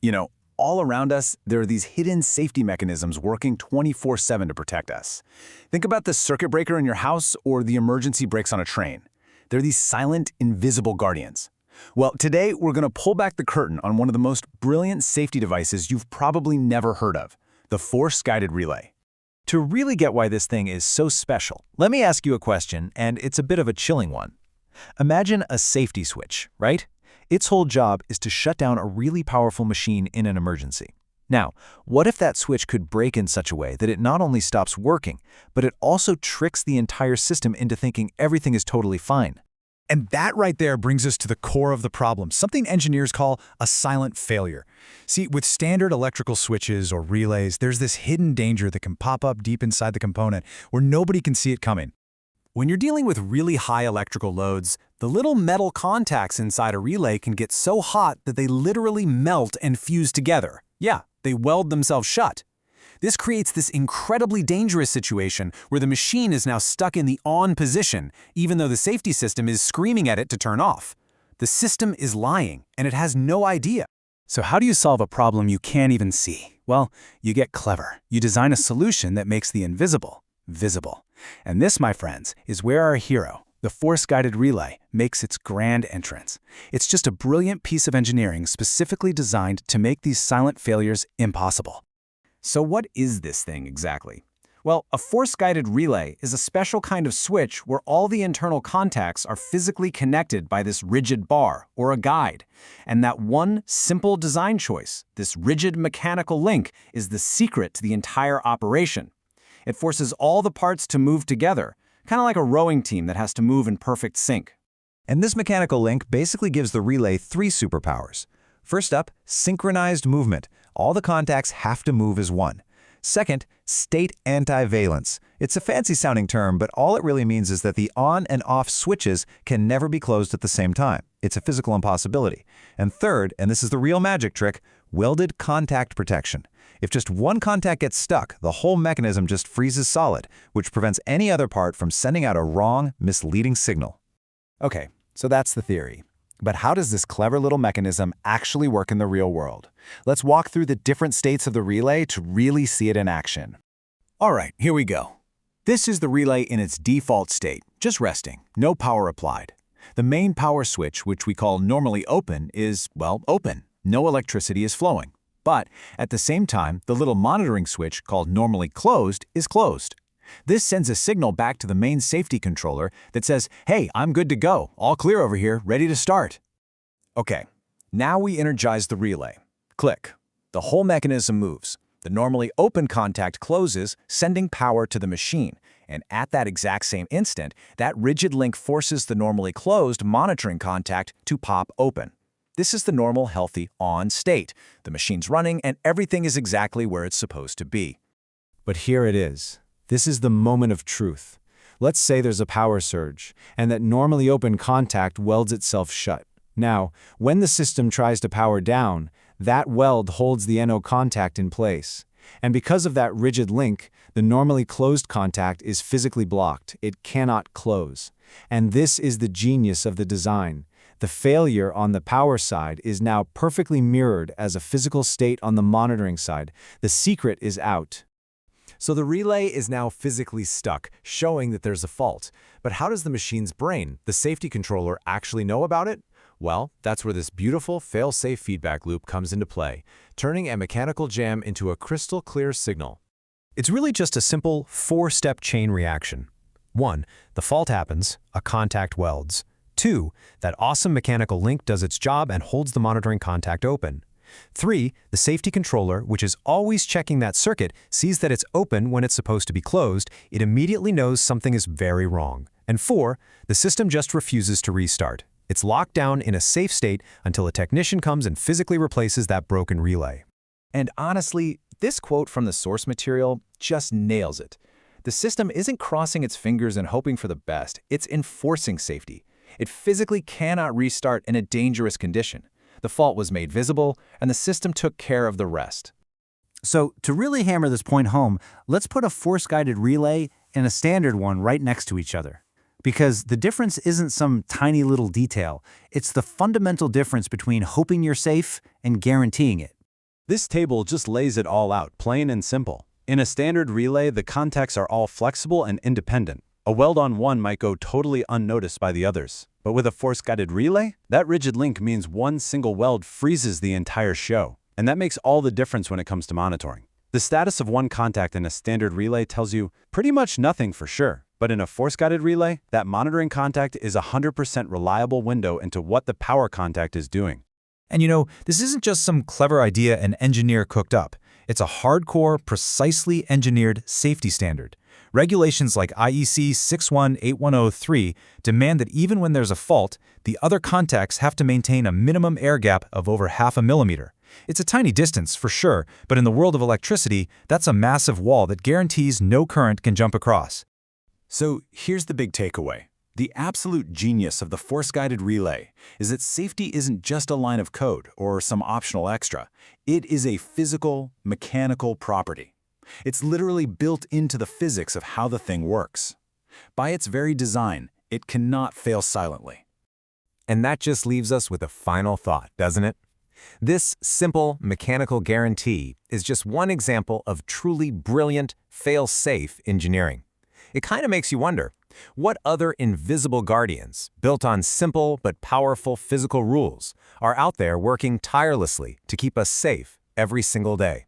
You know, all around us, there are these hidden safety mechanisms working 24/7 to protect us. Think about the circuit breaker in your house or the emergency brakes on a train. They're these silent, invisible guardians. Well, today we're going to pull back the curtain on one of the most brilliant safety devices you've probably never heard of, the force-guided relay. To really get why this thing is so special, let me ask you a question, and it's a bit of a chilling one. Imagine a safety switch, right? Its whole job is to shut down a really powerful machine in an emergency. Now, what if that switch could break in such a way that it not only stops working, but it also tricks the entire system into thinking everything is totally fine? And that right there brings us to the core of the problem, something engineers call a silent failure. See, with standard electrical switches or relays, there's this hidden danger that can pop up deep inside the component where nobody can see it coming. When you're dealing with really high electrical loads, the little metal contacts inside a relay can get so hot that they literally melt and fuse together. Yeah, they weld themselves shut. This creates this incredibly dangerous situation where the machine is now stuck in the on position, even though the safety system is screaming at it to turn off. The system is lying, and it has no idea. So how do you solve a problem you can't even see? Well, you get clever. You design a solution that makes the invisible visible. And this, my friends, is where our hero, the force-guided relay, makes its grand entrance. It's just a brilliant piece of engineering specifically designed to make these silent failures impossible. So what is this thing exactly? Well, a force-guided relay is a special kind of switch where all the internal contacts are physically connected by this rigid bar, or a guide. And that one simple design choice, this rigid mechanical link, is the secret to the entire operation. It forces all the parts to move together, kind of like a rowing team that has to move in perfect sync. And this mechanical link basically gives the relay three superpowers. First up, synchronized movement. All the contacts have to move as one. Second, state antivalence. It's a fancy-sounding term, but all it really means is that the on and off switches can never be closed at the same time. It's a physical impossibility. And third, and this is the real magic trick, welded contact protection. If just one contact gets stuck, the whole mechanism just freezes solid, which prevents any other part from sending out a wrong, misleading signal. Okay, so that's the theory. But how does this clever little mechanism actually work in the real world? Let's walk through the different states of the relay to really see it in action. All right, here we go. This is the relay in its default state, just resting, no power applied. The main power switch, which we call normally open, is, well, open. No electricity is flowing. But at the same time, the little monitoring switch, called normally closed, is closed. This sends a signal back to the main safety controller that says, hey, I'm good to go, all clear over here, ready to start. Okay, now we energize the relay. Click. The whole mechanism moves. The normally open contact closes, sending power to the machine. And at that exact same instant, that rigid link forces the normally closed monitoring contact to pop open. This is the normal, healthy, on state. The machine's running and everything is exactly where it's supposed to be. But here it is. This is the moment of truth. Let's say there's a power surge, and that normally open contact welds itself shut. Now, when the system tries to power down, that weld holds the NO contact in place. And because of that rigid link, the normally closed contact is physically blocked. It cannot close. And this is the genius of the design. The failure on the power side is now perfectly mirrored as a physical state on the monitoring side. The secret is out. So the relay is now physically stuck, showing that there's a fault. But how does the machine's brain, the safety controller, actually know about it? Well, that's where this beautiful fail-safe feedback loop comes into play, turning a mechanical jam into a crystal clear signal. It's really just a simple four-step chain reaction. 1. The fault happens, a contact welds. 2. That awesome mechanical link does its job and holds the monitoring contact open. 3. The safety controller, which is always checking that circuit, sees that it's open when it's supposed to be closed. It immediately knows something is very wrong. And 4. The system just refuses to restart. It's locked down in a safe state until a technician comes and physically replaces that broken relay. And honestly, this quote from the source material just nails it. The system isn't crossing its fingers and hoping for the best. It's enforcing safety. It physically cannot restart in a dangerous condition. The fault was made visible, and the system took care of the rest. So, to really hammer this point home, let's put a force-guided relay and a standard one right next to each other. Because the difference isn't some tiny little detail, it's the fundamental difference between hoping you're safe and guaranteeing it. This table just lays it all out, plain and simple. In a standard relay, the contacts are all flexible and independent. A weld on one might go totally unnoticed by the others. But with a force-guided relay, that rigid link means one single weld freezes the entire show. And that makes all the difference when it comes to monitoring. The status of one contact in a standard relay tells you pretty much nothing for sure. But in a force-guided relay, that monitoring contact is a 100% reliable window into what the power contact is doing. And this isn't just some clever idea an engineer cooked up. It's a hardcore, precisely engineered safety standard. Regulations like IEC 61810-3 demand that even when there's a fault, the other contacts have to maintain a minimum air gap of over 0.5 millimeter. It's a tiny distance, for sure, but in the world of electricity, that's a massive wall that guarantees no current can jump across. So here's the big takeaway. The absolute genius of the force-guided relay is that safety isn't just a line of code or some optional extra. It is a physical, mechanical property. It's literally built into the physics of how the thing works. By its very design, it cannot fail silently. And that just leaves us with a final thought, doesn't it? This simple mechanical guarantee is just one example of truly brilliant, fail-safe engineering. It kind of makes you wonder, what other invisible guardians, built on simple but powerful physical rules, are out there working tirelessly to keep us safe every single day?